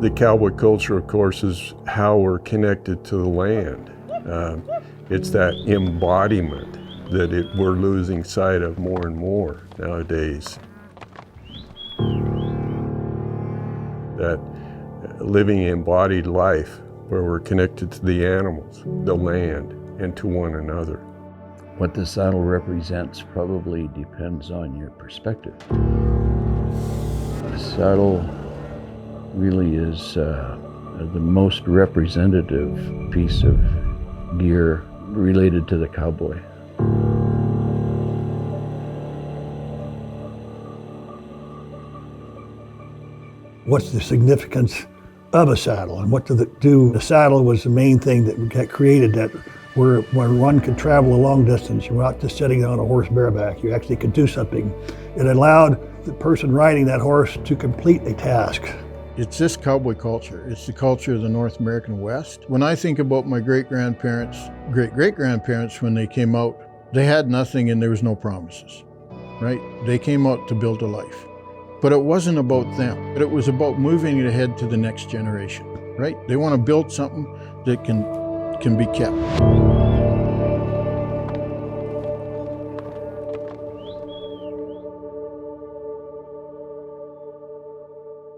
The cowboy culture, of course, is how we're connected to the land. It's that embodiment that we're losing sight of more and more nowadays. That living embodied life where we're connected to the animals, the land, and to one another. What the saddle represents probably depends on your perspective. The saddle really is the most representative piece of gear related to the cowboy. What's the significance of a saddle, and what does it do? The saddle was the main thing that got created, that where one could travel a long distance. You're not just sitting on a horse bareback. You actually could do something. It allowed the person riding that horse to complete a task. It's this cowboy culture. It's the culture of the North American West. When I think about my great-grandparents, great-great-grandparents, when they came out, they had nothing and there was no promises, right? They came out to build a life. But it wasn't about them. But it was about moving it ahead to the next generation, right? They want to build something that can be kept.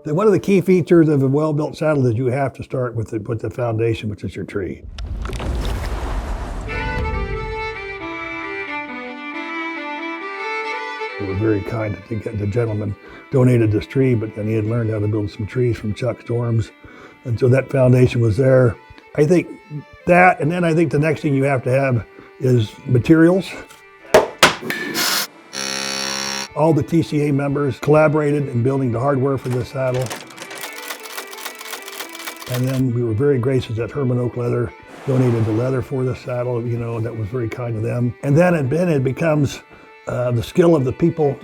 One of the key features of a well-built saddle is you have to start with the foundation, which is your tree. We were very kind to get the gentleman donated this tree, but then he had learned how to build some trees from Chuck Storms. And so that foundation was there. I think that, and then I think the next thing you have to have is materials. All the TCA members collaborated in building the hardware for this saddle. And then we were very gracious that Herman Oak Leather donated the leather for this saddle, you know, that was very kind of them. And then it becomes the skill of the people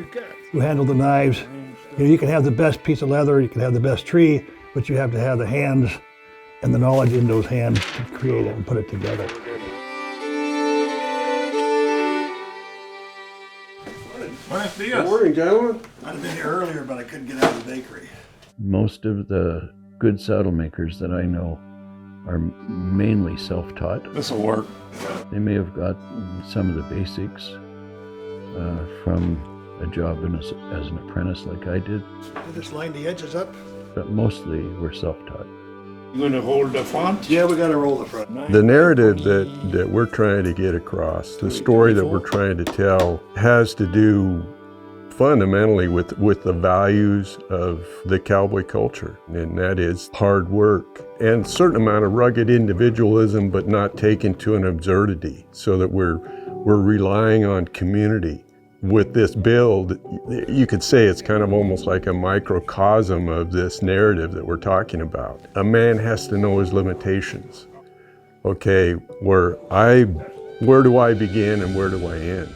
who handle the knives. You know, you can have the best piece of leather, you can have the best tree, but you have to have the hands and the knowledge in those hands to create it and put it together. Good morning, gentlemen. I'd have been here earlier, but I couldn't get out of the bakery. Most of the good saddle makers that I know are mainly self-taught. This'll work. They may have got some of the basics from a job as an apprentice like I did, You just line the edges up. but mostly were self-taught. You gonna hold the front? Yeah, we got to roll the front. The narrative that we're trying to get across, the story that we're trying to tell, has to do fundamentally with the values of the cowboy culture, and that is hard work and a certain amount of rugged individualism, but not taken to an absurdity, so that we're relying on community. With this build, you could say it's kind of almost like a microcosm of this narrative that we're talking about. A man has to know his limitations. Okay, where do I begin and where do I end?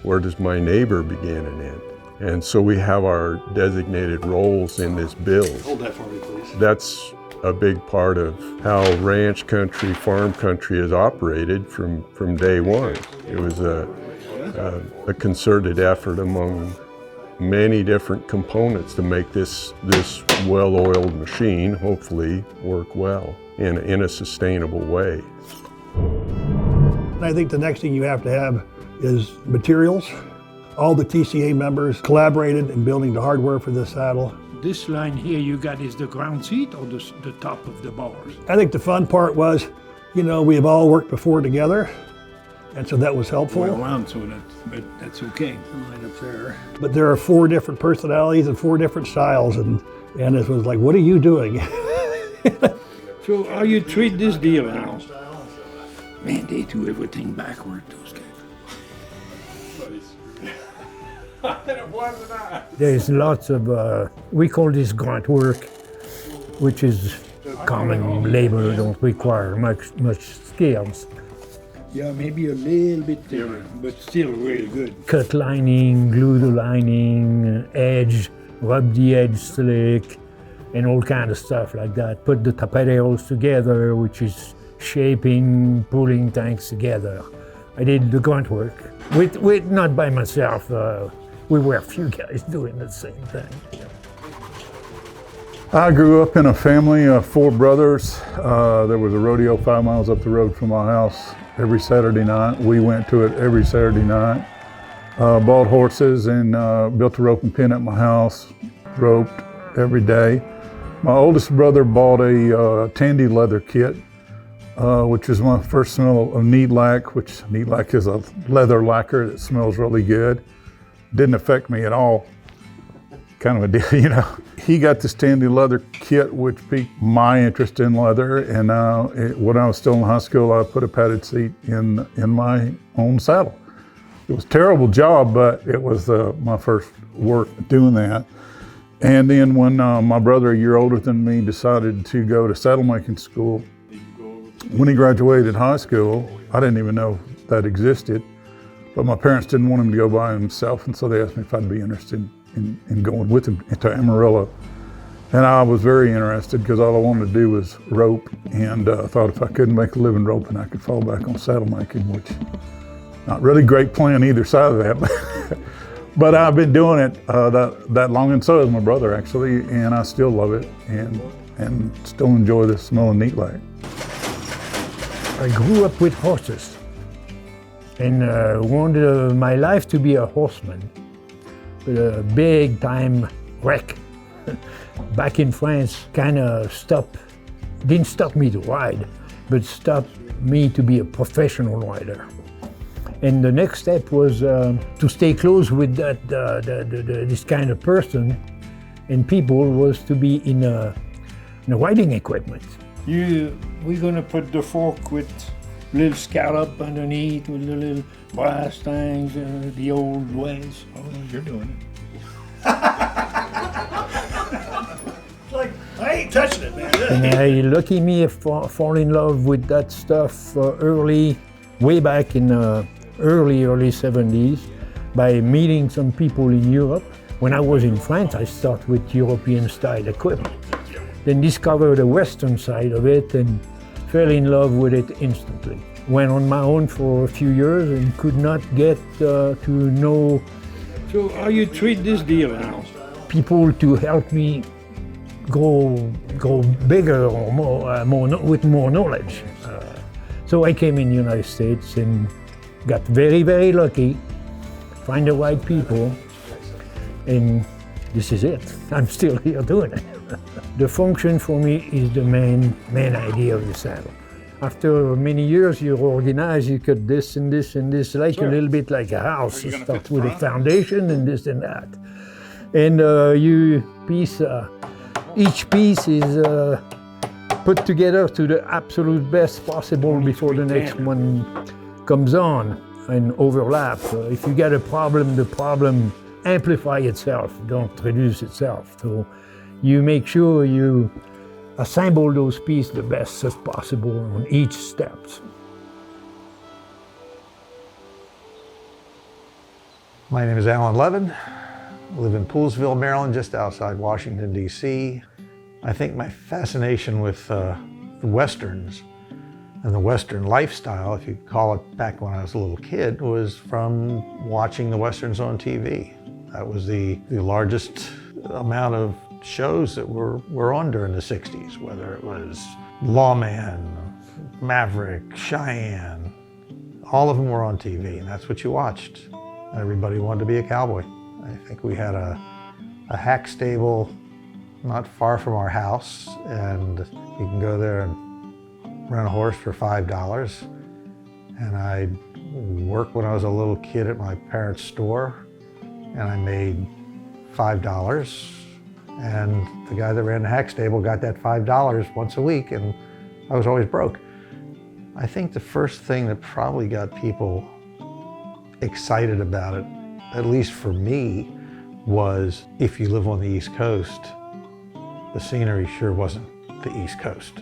Where does my neighbor begin and end? And so we have our designated roles in this build. Hold that for me, please. That's a big part of how ranch country, farm country is operated from day one. It was a concerted effort among many different components to make this well-oiled machine hopefully work well in a sustainable way. And I think the next thing you have to have is materials. All the TCA members collaborated in building the hardware for this saddle. This line here you got is the ground seat or the top of the bars? I think the fun part was, you know, we have all worked before together, and so that was helpful. Well, around, so that's okay. Line up there. But there are 4 different personalities and 4 different styles, and it was like, what are you doing? So how you treat this deal now? Man, they do everything backward, those guys. There's lots of, we call this grunt work, which is common labor, don't require much skills. Yeah, maybe a little bit different, but still really good. Cut lining, glue the lining, edge, rub the edge slick, and all kind of stuff like that. Put the tapaderos together, which is shaping, pulling tanks together. I did the grunt work. With not by myself. We were a few guys doing the same thing. I grew up in a family of 4 brothers. There was a rodeo 5 miles up the road from my house every Saturday night. We went to it every Saturday night. Bought horses and built a rope and pen at my house, roped every day. My oldest brother bought a Tandy leather kit, which was my first smell of neat lac, which neat lac is a leather lacquer that smells really good. Didn't affect me at all. Kind of a deal, you know. He got this Tandy leather kit, which piqued my interest in leather. And when I was still in high school, I put a padded seat in my own saddle. It was a terrible job, but it was my first work doing that. And then when my brother, a year older than me, decided to go to saddle making school, when he graduated high school, I didn't even know that existed. But my parents didn't want him to go by himself, and so they asked me if I'd be interested in going with him to Amarillo. And I was very interested because all I wanted to do was rope, and thought if I couldn't make a living roping, I could fall back on saddle making, which not really great plan either side of that. But I've been doing it that long, and so has my brother actually, and I still love it and still enjoy the smell of neat lac. I grew up with horses and wanted my life to be a horseman. But a big time wreck back in France kind of didn't stop me to ride, but stopped me to be a professional rider. And the next step was to stay close with this kind of person and people, was to be in a riding equipment. We're gonna put the fork with little scallop underneath with the little brass things, the old ways. Oh, you're doing it. It's like, I ain't touching it, man. And lucky me fall in love with that stuff way back in early 70s by meeting some people in Europe. When I was in France, I started with European style equipment. Then discovered the Western side of it and fell in love with it instantly. Went on my own for a few years and could not get to know. So how you treat this deal now? People to help me go bigger or more with more knowledge. So I came in the United States and got very, very lucky, find the right people, and this is it. I'm still here doing it. The function for me is the main idea of the saddle. After many years, you organize, you cut this and this and this, like a little bit like a house. You start with a foundation and this and that. And each piece is put together to the absolute best possible before the next one comes on and overlap. If you get a problem, the problem amplify itself, don't reduce itself. So you make sure you assemble those pieces the best as possible on each step. My name is Alan Levin. I live in Poolesville, Maryland, just outside Washington, D.C. I think my fascination with the Westerns and the Western lifestyle, if you call it, back when I was a little kid, was from watching the Westerns on TV. That was the largest amount of shows that were on during the 60s, whether it was Lawman, Maverick, Cheyenne. All of them were on TV, and that's what you watched. Everybody wanted to be a cowboy. I think we had a hack stable not far from our house, and you can go there and rent a horse for $5. And I worked when I was a little kid at my parents' store, and I made $5. And the guy that ran the hack stable got that $5 once a week, and I was always broke. I think the first thing that probably got people excited about it, at least for me, was if you live on the East Coast, the scenery sure wasn't the East Coast.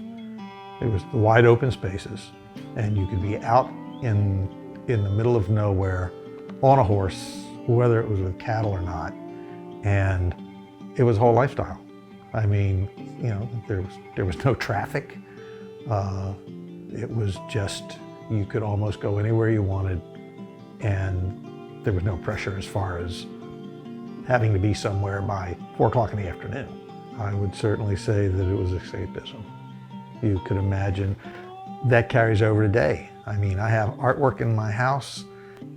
It was the wide open spaces, and you could be out in the middle of nowhere on a horse, whether it was with cattle or not, and it was a whole lifestyle. I mean, you know, there was no traffic. It was just, you could almost go anywhere you wanted, and there was no pressure as far as having to be somewhere by 4 o'clock in the afternoon. I would certainly say that it was escapism. You could imagine that carries over today. I mean, I have artwork in my house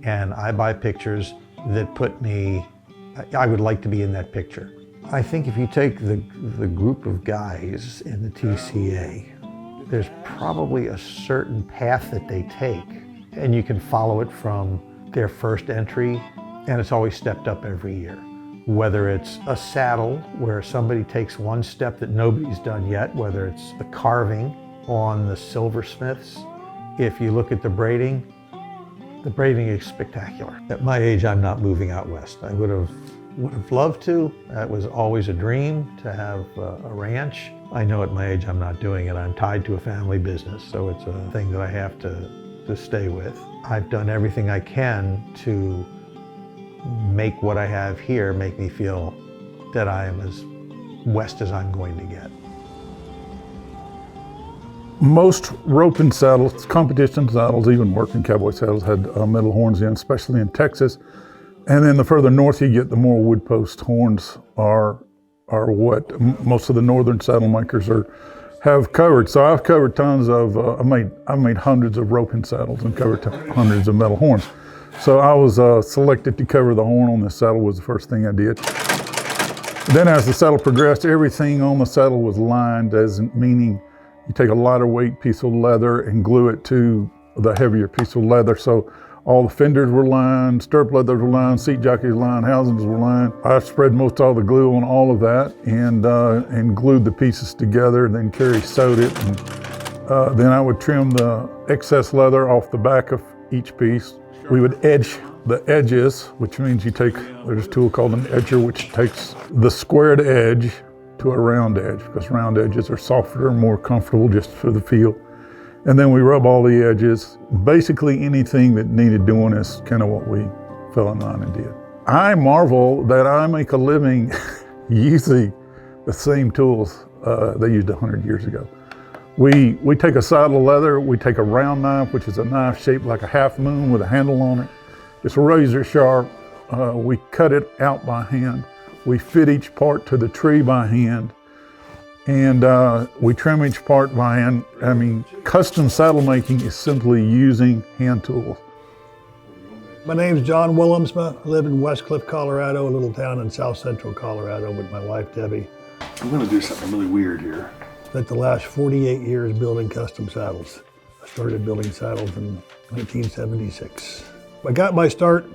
and I buy pictures that put me, I would like to be in that picture. I think if you take the group of guys in the TCA, there's probably a certain path that they take, and you can follow it from their first entry, and it's always stepped up every year. Whether it's a saddle where somebody takes one step that nobody's done yet, whether it's the carving on the silversmiths. If you look at the braiding is spectacular. At my age, I'm not moving out west. I would have loved to. That was always a dream, to have a ranch. I know at my age I'm not doing it. I'm tied to a family business, so it's a thing that I have to stay with. I've done everything I can to make what I have here make me feel that I am as west as I'm going to get. Most roping saddles, competition saddles, even working cowboy saddles had metal horns in, especially in Texas. And then the further north you get, the more wood post horns are what most of the northern saddle makers have covered. So I've covered tons of, I've made hundreds of roping saddles and covered hundreds of metal horns. So I was selected to cover the horn on this saddle was the first thing I did. Then as the saddle progressed, everything on the saddle was lined, as meaning you take a lighter weight piece of leather and glue it to the heavier piece of leather. So all the fenders were lined, stirrup leathers were lined, seat jockeys lined, housings were lined. I spread most all the glue on all of that and glued the pieces together, and then Carrie sewed it. And then I would trim the excess leather off the back of each piece. We would edge the edges, which means there's a tool called an edger, which takes the squared edge to a round edge, because round edges are softer and more comfortable just for the feel. And then we rub all the edges. Basically anything that needed doing is kind of what we fell in line and did. I marvel that I make a living using the same tools they used 100 years ago. We take a saddle of leather, we take a round knife, which is a knife shaped like a half moon with a handle on it. It's razor sharp. We cut it out by hand. We fit each part to the tree by hand. And we trim each part by hand. I mean, custom saddle making is simply using hand tools. My name's John Willemsma. I live in West Cliff, Colorado, a little town in south central Colorado with my wife, Debbie. I'm gonna do something really weird here. Spent the last 48 years building custom saddles. I started building saddles in 1976. I got my start,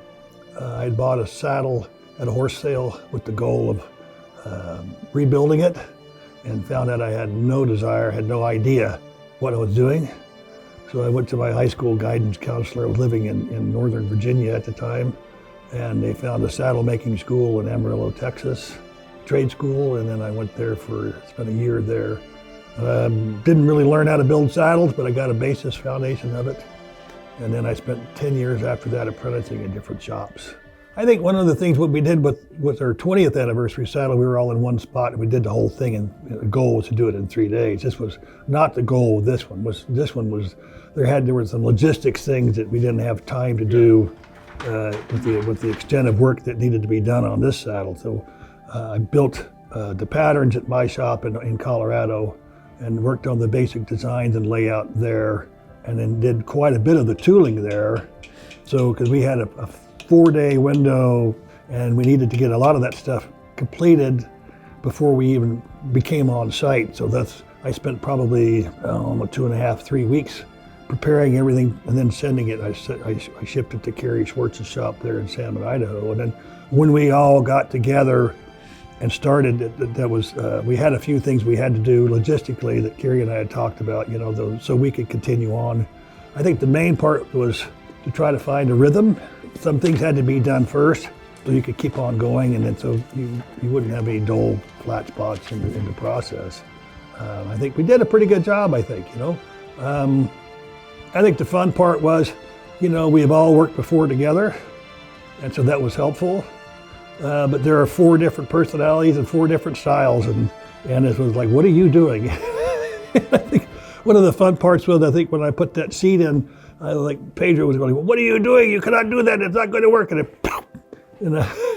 I had bought a saddle at a horse sale with the goal of rebuilding it, and found out I had no desire, had no idea what I was doing. So I went to my high school guidance counselor. I was living in Northern Virginia at the time, and they found a saddle making school in Amarillo, Texas, trade school, and then I went there spent a year there. Didn't really learn how to build saddles, but I got a basis foundation of it. And then I spent 10 years after that apprenticing in different shops. I think one of the things what we did with our 20th anniversary saddle, we were all in one spot and we did the whole thing, and the goal was to do it in 3 days. This was not the goal with this one. There were some logistics things that we didn't have time to do with the extent of work that needed to be done on this saddle. So I built the patterns at my shop in Colorado and worked on the basic designs and layout there, and then did quite a bit of the tooling there. So, because we had a 4-day window and we needed to get a lot of that stuff completed before we even became on site. So I spent probably 2.5, 3 weeks preparing everything and then sending it. I shipped it to Carrie Schwartz's shop there in Salmon, Idaho. And then when we all got together and started, we had a few things we had to do logistically that Carrie and I had talked about, so we could continue on. I think the main part was to try to find a rhythm. Some things had to be done first so you could keep on going, and then so you wouldn't have any dull flat spots in the process. I think we did a pretty good job, I think. I think the fun part was, we have all worked before together, and so that was helpful. But there are 4 different personalities and 4 different styles, and it was like, what are you doing? I think one of the fun parts was, I think when I put that seat in, Pedro was going, well, what are you doing? You cannot do that. It's not going to work. And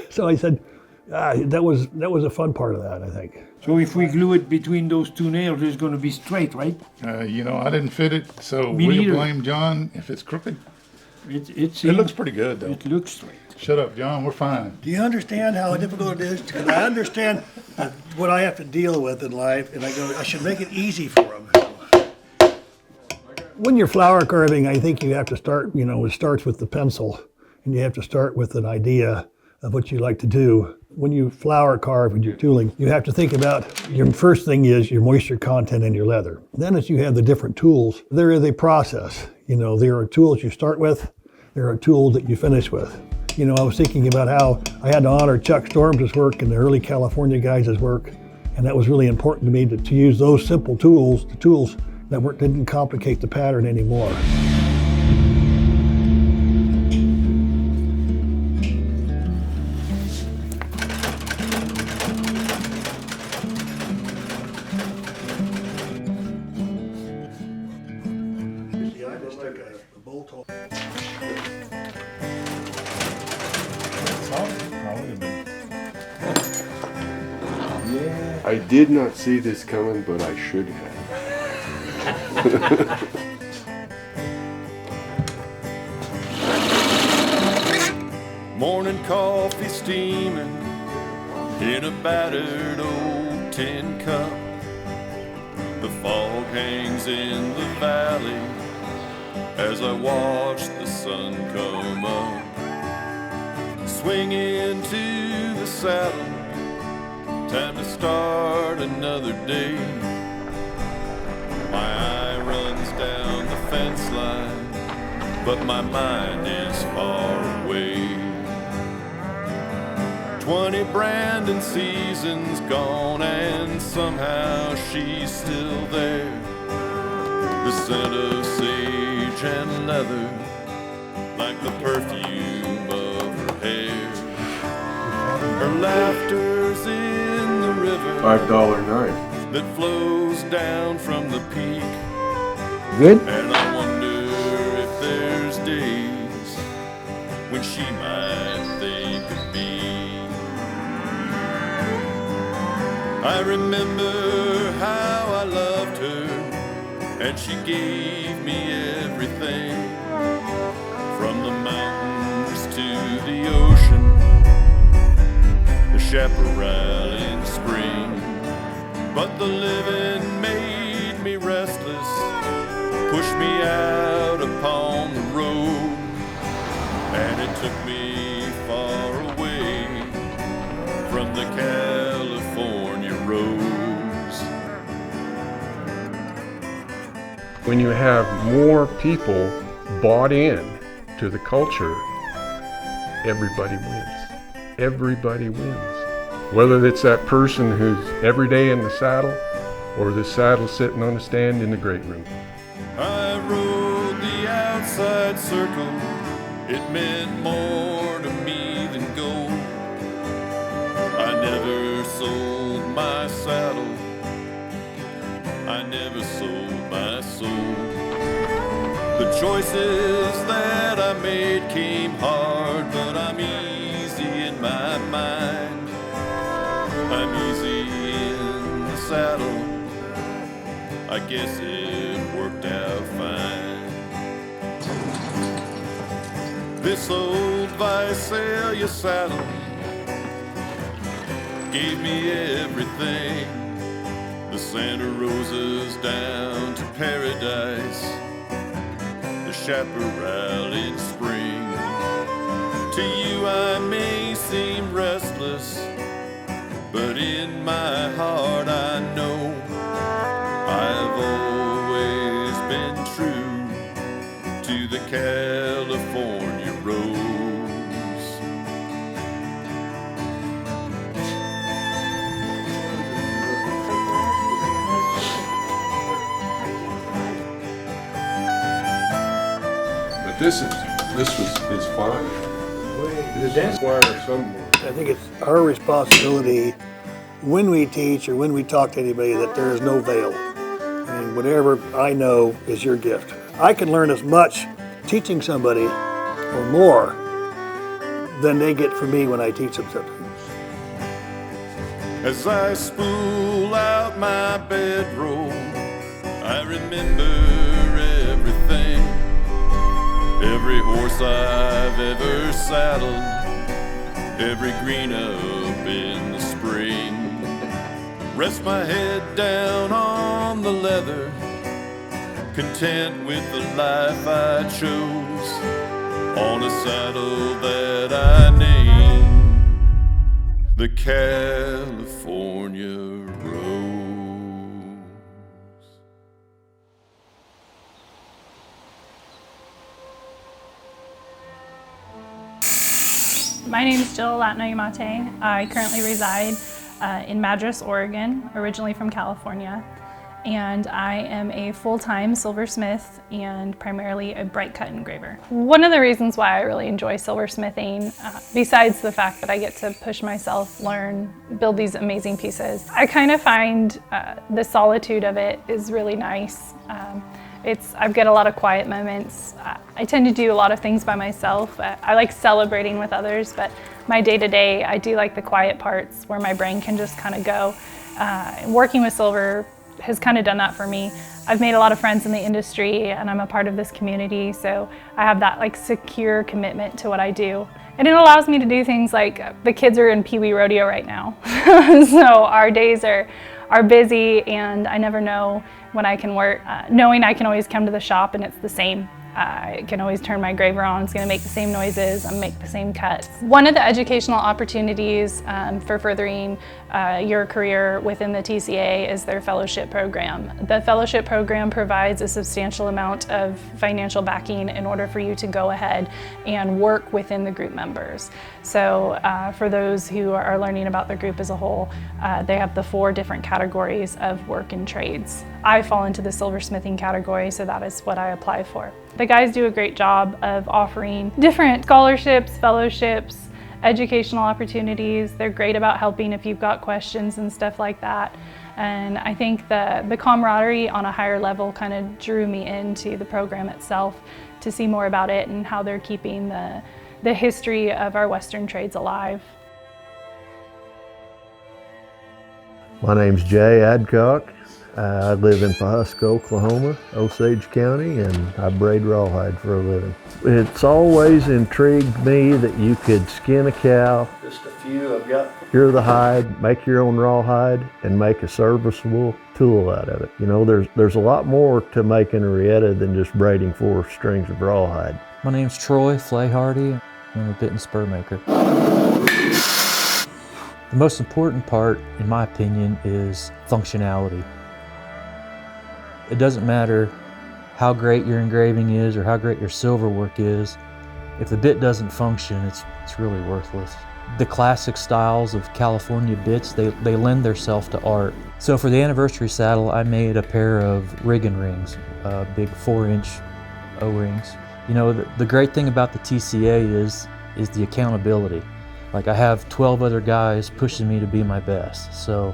so I said, That was a fun part of that, I think. So if we glue it between those two nails, it's going to be straight, right? You know, I didn't fit it, so Me we'll neither. blame John if it's crooked. It looks pretty good, though. It looks straight. Shut up, John. We're fine. Do you understand how difficult it is? Because I understand what I have to deal with in life, and I go, I should make it easy for them. When you're flower carving, I think you have to start, it starts with the pencil, and you have to start with an idea of what you like to do. When you flower carve with your tooling, you have to think about, your first thing is your moisture content in your leather. Then as you have the different tools, there is a process. There are tools you start with, there are tools that you finish with. I was thinking about how I had to honor Chuck Storms' work and the early California guys' work, and that was really important to me to use those simple tools, the tools that didn't complicate the pattern anymore. I did not see this coming, but I should have. Morning coffee steaming in a battered old tin cup. The fog hangs in the valley as I watch the sun come up. Swing into the saddle, time to start another day. My eye runs down the fence line, but my mind is far away. 20 Brandon seasons gone, and somehow she's still there. The scent of sage and leather, like the perfume of her hair. Her laughter's in the river, $5 knife. that flows down from the peak. Good? And I wonder if there's days when she might think of me. I remember how I loved her, and she gave me everything, from the mountains to the ocean, the chaparral in spring. But the living made me restless, pushed me out upon the road, and it took me far away from the California roads. When you have more people bought in to the culture, everybody wins. Everybody wins. Whether it's that person who's every day in the saddle, or the saddle sitting on a stand in the great room. I rode the outside circle, it meant more to me than gold. I never sold my saddle, I never sold my soul. The choices that I made came hard, but I'm easy in my mind. I'm easy in the saddle, I guess it worked out fine. This old Visalia saddle gave me everything. The Santa Rosas down to paradise, the chaparral in spring. To you I may seem restless, but in my heart I know I've always been true to the California roads. But this is fine. This requires someone. I think it's our responsibility when we teach or when we talk to anybody that there is no veil. And whatever I know is your gift. I can learn as much teaching somebody or more than they get from me when I teach them something. As I spool out my bedroll, I remember everything. Every horse I've ever saddled, every green up in the spring. Rest my head down on the leather, content with the life I chose, on a saddle that I named the California Rose. My name is Jill Latno-Yamate. I currently reside in Madras, Oregon, originally from California. And I am a full-time silversmith and primarily a bright cut engraver. One of the reasons why I really enjoy silversmithing, besides the fact that I get to push myself, learn, build these amazing pieces, I kind of find the solitude of it is really nice. I've got a lot of quiet moments. I tend to do a lot of things by myself. I like celebrating with others, but my day-to-day, I do like the quiet parts where my brain can just kind of go. Working with silver has kind of done that for me. I've made a lot of friends in the industry and I'm a part of this community, so I have that like secure commitment to what I do. And it allows me to do things like, the kids are in Pee Wee Rodeo right now. So our days are busy and I never know when I can work. Knowing I can always come to the shop and it's the same. I can always turn my graver on, it's gonna make the same noises and make the same cuts. One of the educational opportunities for furthering your career within the TCA is their fellowship program. The fellowship program provides a substantial amount of financial backing in order for you to go ahead and work within the group members. So for those who are learning about the group as a whole, they have the 4 different categories of work and trades. I fall into the silversmithing category, so that is what I apply for. The guys do a great job of offering different scholarships, fellowships, educational opportunities. They're great about helping if you've got questions and stuff like that. And I think the camaraderie on a higher level kind of drew me into the program itself to see more about it and how they're keeping the history of our Western trades alive. My name's Jay Adcock. I live in Pawhuska, Oklahoma, Osage County, and I braid rawhide for a living. It's always intrigued me that you could skin a cow, just a few I've got, cure the hide, make your own rawhide, and make a serviceable tool out of it. You know, there's a lot more to making a rieta than just braiding 4 strings of rawhide. My name's Troy Flay Hardy. I'm a bit and spur maker. The most important part, in my opinion, is functionality. It doesn't matter how great your engraving is or how great your silver work is. If the bit doesn't function, it's really worthless. The classic styles of California bits, they lend themselves to art. So for the anniversary saddle, I made a pair of rigging rings, big 4-inch O-rings. You know, the great thing about the TCA is the accountability. Like, I have 12 other guys pushing me to be my best, so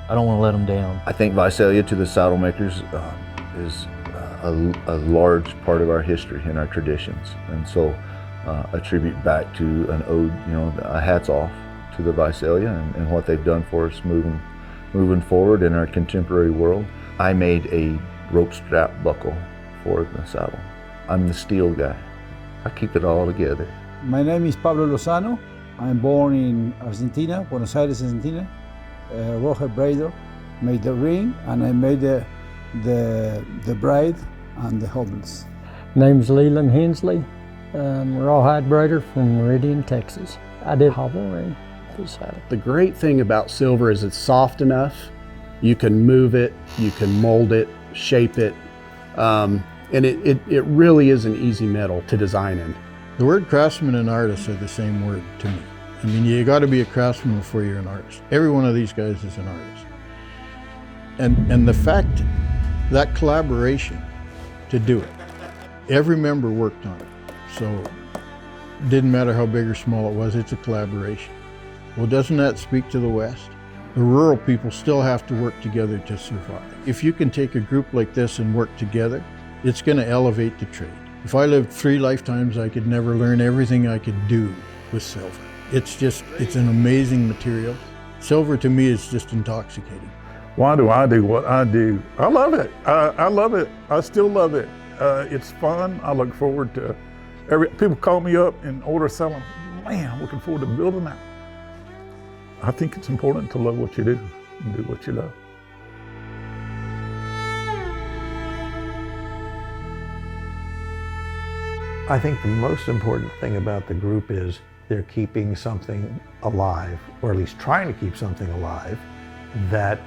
I don't want to let them down. I think Visalia to the saddle makers is a large part of our history and our traditions, and so a tribute back to an ode, you know, a hats off to the Visalia and what they've done for us moving forward in our contemporary world. I made a rope strap buckle for the saddle. I'm the steel guy. I keep it all together. My name is Pablo Lozano. I'm born in Argentina, Buenos Aires, Argentina. Rawhide braider, made the ring, and I made the braid and the hobbles. Name's Leland Hensley. I'm a rawhide braider from Meridian, Texas. I did hobble ring for the saddle. The great thing about silver is it's soft enough. You can move it, you can mold it, shape it, and it really is an easy metal to design in. The word craftsman and artist are the same word to me. I mean, you got to be a craftsman before you're an artist. Every one of these guys is an artist. And the fact, that collaboration to do it, every member worked on it. So it didn't matter how big or small it was, it's a collaboration. Well, doesn't that speak to the West? The rural people still have to work together to survive. If you can take a group like this and work together, it's going to elevate the trade. If I lived 3 lifetimes, I could never learn everything I could do with silver. It's an amazing material. Silver to me is just intoxicating. Why do I do what I do? I love it. I love it. I still love it. It's fun. I look forward to people call me up and order something. Man, I'm looking forward to building that. I think it's important to love what you do and do what you love. I think the most important thing about the group is they're keeping something alive, or at least trying to keep something alive, that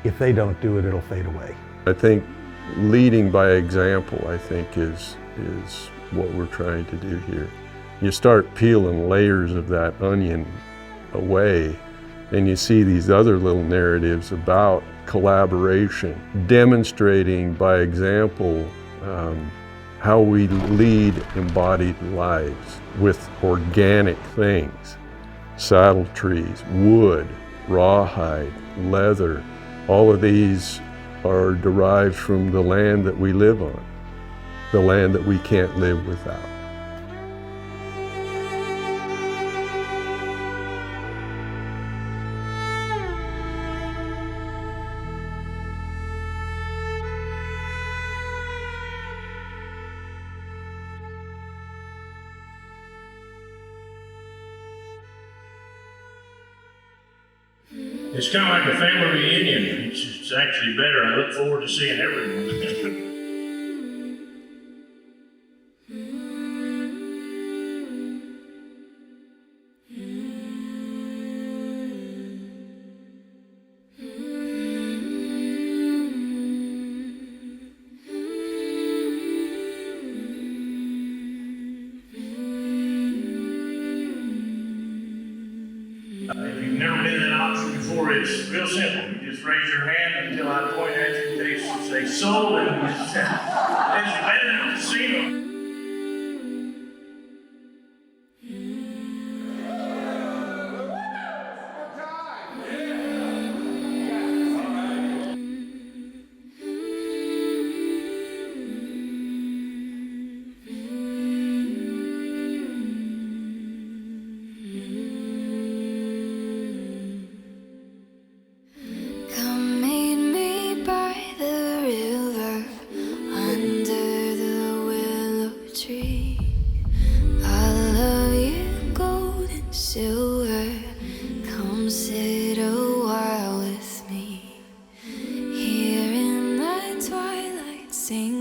if they don't do it, it'll fade away. I think leading by example, I think, is what we're trying to do here. You start peeling layers of that onion away, and you see these other little narratives about collaboration, demonstrating by example how we lead embodied lives with organic things, saddle trees, wood, rawhide, leather. All of these are derived from the land that we live on, the land that we can't live without. It's kind of like a family reunion. It's actually better. I look forward to seeing everyone. If you've never been in an auction before, it's real simple. You just raise your hand until I point at you, they say sold, and it's better than a casino. Sing